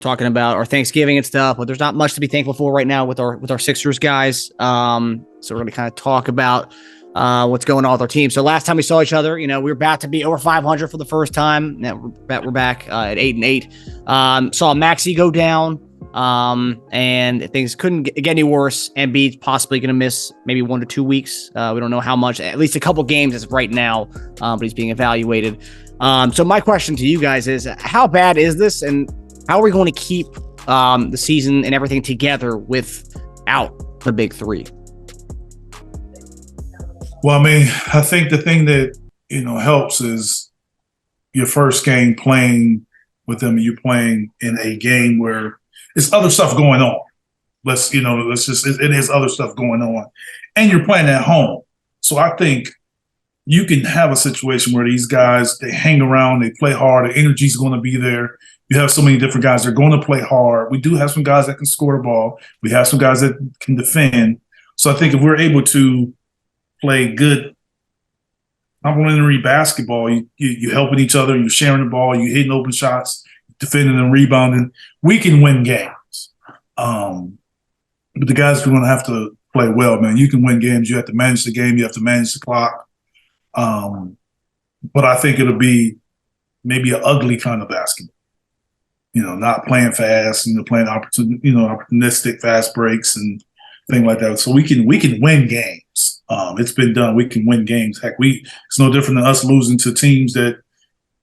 talking about our Thanksgiving and stuff, but there's not much to be thankful for right now with our Sixers guys. So we're going to kind of talk about what's going on with our team. So last time we saw each other, we were about to be over 500 for the first time. Now we're back at 8-8. Saw Maxey go down, and things couldn't get any worse. Embiid's possibly going to miss maybe 1 to 2 weeks. We don't know how much, at least a couple games as of right now, but he's being evaluated. So my question to you guys is, how bad is this, and how are we going to keep the season and everything together without the big three? Well, I mean, I think the thing that, helps is your first game playing with them. You playing in a game where it's other stuff going on. It is other stuff going on. And you're playing at home. So I think you can have a situation where these guys, they hang around, they play hard, the energy's going to be there. You have so many different guys that are going to play hard. We do have some guys that can score the ball. We have some guys that can defend. So I think if we're able to play good complementary basketball, you helping each other, you're sharing the ball, you're hitting open shots, defending and rebounding, we can win games. But the guys are going to have to play well, man. You can win games. You have to manage the game. You have to manage the clock. But I think it'll be maybe an ugly kind of basketball. Not playing fast, playing opportunistic fast breaks and things like that. So we can win games. It's been done. We can win games. Heck, it's no different than us losing to teams that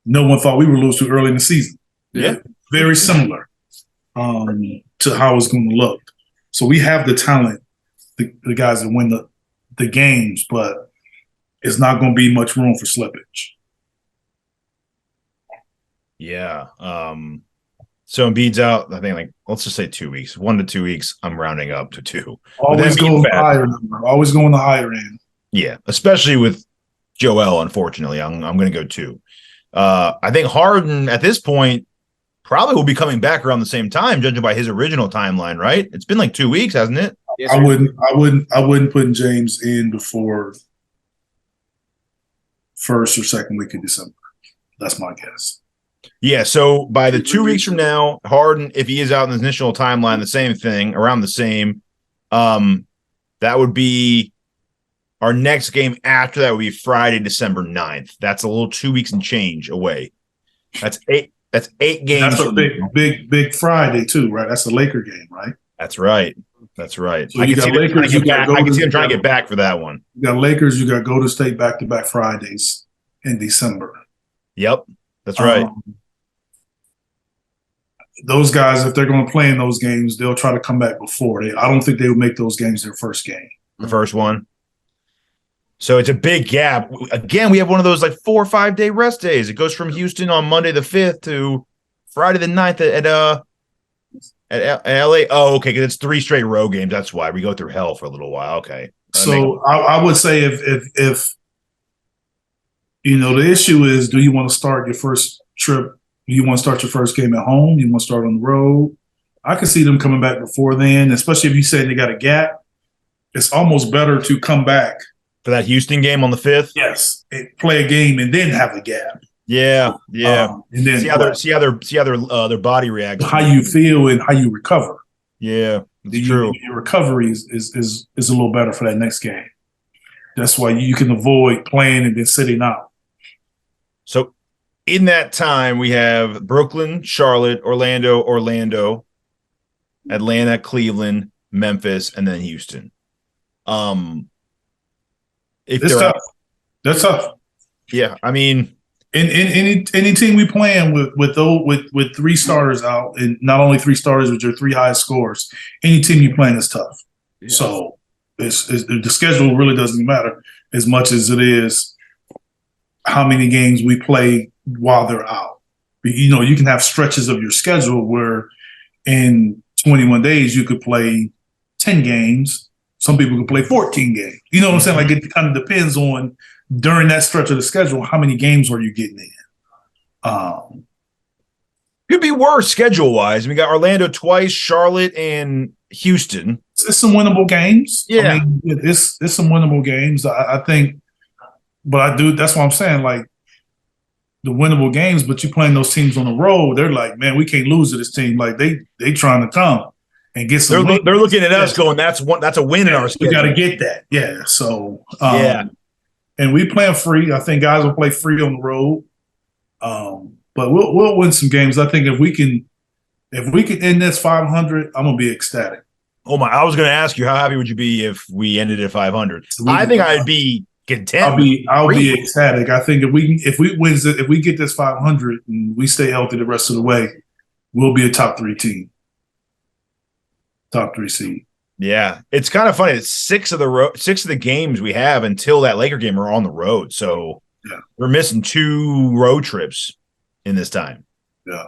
no one thought we would lose to early in the season. Yeah. Very similar to how it's going to look. So we have the talent, the guys that win the games, but it's not going to be much room for slippage. Yeah. So Embiid's out, I think, let's just say 2 weeks. 1 to 2 weeks, I'm rounding up to 2. Always going the higher end. Yeah, especially with Joel, unfortunately. I'm going to go 2. I think Harden, at this point, probably will be coming back around the same time, judging by his original timeline, right? It's been 2 weeks, hasn't it? Yes, I wouldn't put James in before first or second week of December. That's my guess. Yeah, so by the 2 weeks from now, Harden, if he is out in the initial timeline, the same thing, around the same, that would be our next game after that would be Friday, December 9th. That's a little 2 weeks and change away. That's eight games. That's a big Friday too, right? That's a Laker game, right? That's right. So I can see them trying to get back for that one. You got Lakers, you got Golden State back-to-back Fridays in December. Yep, that's right. Those guys, if they're going to play in those games, they'll try to come back before. I don't think they would make those games their first game. The first one. So it's a big gap. Again, we have one of those 4 or 5 day rest days. It goes from Houston on Monday the 5th to Friday the 9th at LA. Oh, okay, because it's 3 straight road games. That's why we go through hell for a little while. Okay. So I would say if the issue is, do you want to start your first trip? Do you want to start your first game at home? You want to start on the road? I can see them coming back before then, especially if you say they got a gap. It's almost better to come back for that Houston game on the 5th. Yes, play a game and then have a gap. Yeah. And then see how their body reacts. How you feel and how you recover. Yeah, it's true. Your recovery is a little better for that next game. That's why you can avoid playing and then sitting out. So in that time, we have Brooklyn, Charlotte, Orlando, Atlanta, Cleveland, Memphis, and then Houston. That's tough. Yeah, I mean, in any team we playing with 3 starters out, and not only 3 starters, but your 3 highest scores. Any team you playing is tough. Yeah. So the schedule really doesn't matter as much as it is how many games we play while they're out. You can have stretches of your schedule where in 21 days you could play 10 games. Some people can play 14 games. You know what I'm saying? It kind of depends on during that stretch of the schedule, how many games are you getting in? Could be worse schedule-wise. We got Orlando twice, Charlotte, and Houston. It's some winnable games. Yeah. I mean, it's some winnable games. I think, but I do. That's what I'm saying. the winnable games, but you playing those teams on the road, they're like, man, we can't lose to this team. Like they trying to come and get some. They're looking at us going, that's a win in our schedule. We got to get that. Yeah. So yeah. And we playing free. I think guys will play free on the road. But we'll win some games. I think if we can end this 500, I'm gonna be ecstatic. Oh my! I was going to ask you, how happy would you be if we ended at 500? I think I'd be content. I'll be ecstatic. I think if we get this 500 and we stay healthy the rest of the way, we'll be a top 3 team, top 3 seed. Yeah, it's kind of funny. It's 6 of the games we have until that Laker game are on the road, so we're missing 2 road trips in this time. Yeah.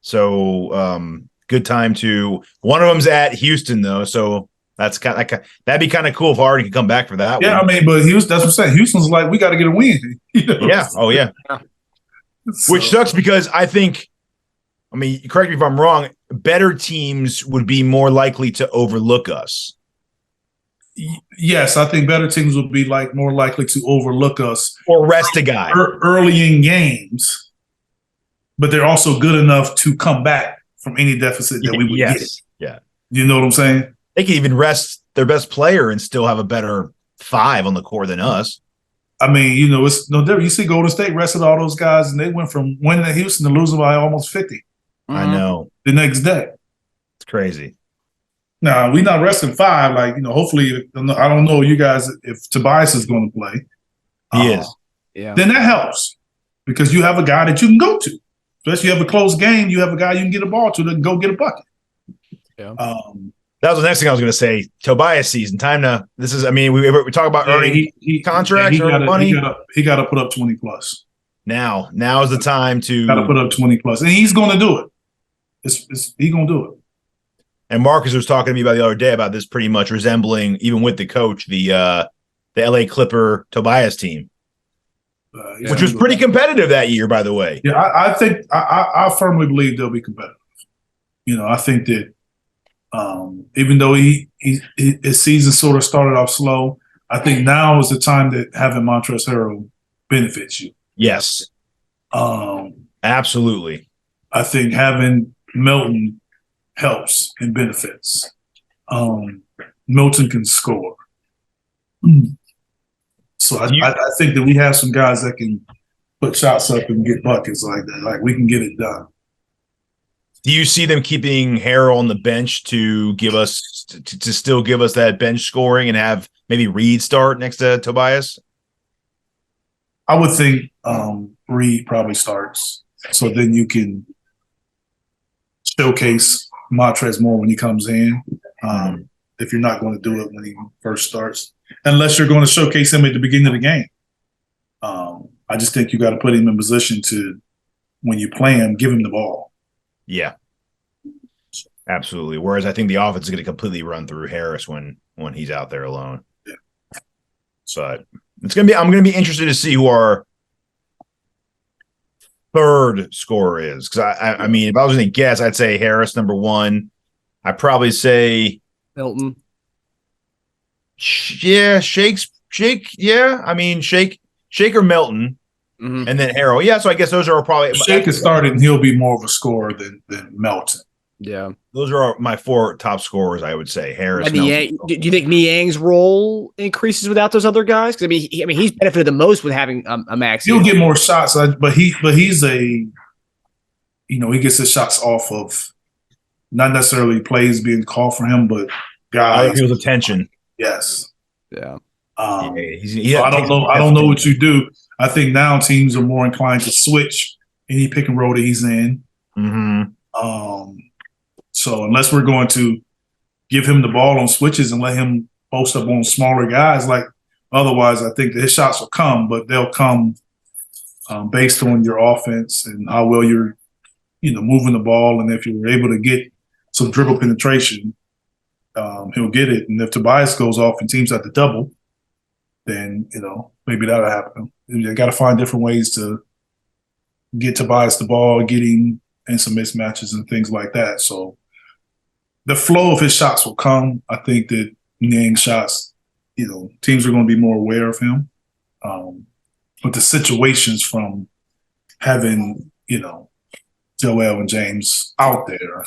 So good time to. One of them's at Houston though, so that's that'd be kind of cool if Harden could come back for that. Yeah, one. I mean, but Houston. That's what I'm saying. Houston's like, we got to get a win. You know? Yeah. Oh yeah. So. Which sucks because I think. I mean, correct me if I'm wrong. Better teams would be more likely to overlook us. Yes, I think better teams would be more likely to overlook us or rest a guy early in games, but they're also good enough to come back from any deficit that we would get. Yeah, you know what I'm saying? They can even rest their best player and still have a better 5 on the court than us. I mean, you know, it's no different. You see, Golden State rested all those guys, and they went from winning at Houston to losing by almost 50. I know. The next day. It's crazy. Now, we're not resting 5. Hopefully, I don't know you guys if Tobias is going to play. He is. Yeah. Then that helps because you have a guy that you can go to. Especially you have a close game, you have a guy you can get a ball to that go get a bucket. Yeah. That was the next thing I was going to say. Tobias season. Time to – this is – I mean, we talk about earning contracts or money. He got to put up 20+. Now is the time to – got to put up 20+. And he's going to do it. He's going to do it. And Marcus was talking to me about the other day about this pretty much resembling, even with the coach, the LA Clipper Tobias team, which was pretty competitive that year, by the way. Yeah, I think I firmly believe they'll be competitive. You know, I think that even though his season sort of started off slow, I think now is the time that having Montrezl Harrell benefits you. Yes, absolutely. I think having Melton helps and benefits. Melton can score. So I think that we have some guys that can put shots up and get buckets like that. Like we can get it done. Do you see them keeping Harrell on the bench to give us to still give us that bench scoring and have maybe Reed start next to Tobias? I would think Reed probably starts. So then you can showcase Montrez more when he comes in. If you're not going to do it when he first starts, unless you're going to showcase him at the beginning of the game. I just think you got to put him in position to, when you play him, give him the ball. Yeah, absolutely. Whereas I think the offense is going to completely run through Harris when he's out there alone. Yeah. So I'm going to be interested to see who our third scorer is, because I mean, if I was going to guess, I'd say Harris number 1. I'd probably say Melton. Yeah, Shake. Yeah, I mean Shake or Melton, and then Harrell. Yeah, so I guess those are probably Shake has started, and he'll be more of a scorer than Melton. Yeah, those are my 4 top scorers. I would say Harris. Do you think Niang's role increases without those other guys? Because I mean, he's benefited the most with having a Maxey. He'll get more shots, but he's he gets his shots off of not necessarily plays being called for him, but guys. Feels attention. Yes. Yeah. So I don't know. I don't know what you do. I think now teams are more inclined to switch any pick and roll that he's in. Mm-hmm. So unless we're going to give him the ball on switches and let him post up on smaller guys, otherwise, I think that his shots will come, but they'll come based on your offense and how well you're, moving the ball, and if you're able to get some dribble penetration, he'll get it. And if Tobias goes off and teams have to double, then, maybe that'll happen. They got to find different ways to get Tobias the ball, get him in some mismatches and things like that. So the flow of his shots will come. I think that Niang's shots, teams are going to be more aware of him. But the situations from having, Joel and James out there,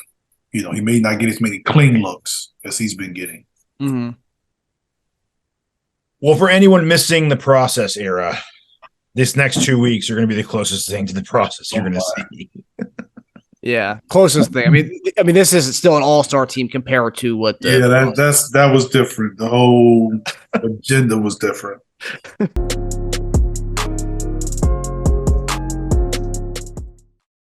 he may not get as many clean looks as he's been getting. Mm-hmm. Well, for anyone missing the process era, this next 2 weeks are going to be the closest thing to the process you're going to see. Yeah, closest thing. I mean, this is still an all-star team compared to what. That was different. The whole agenda was different.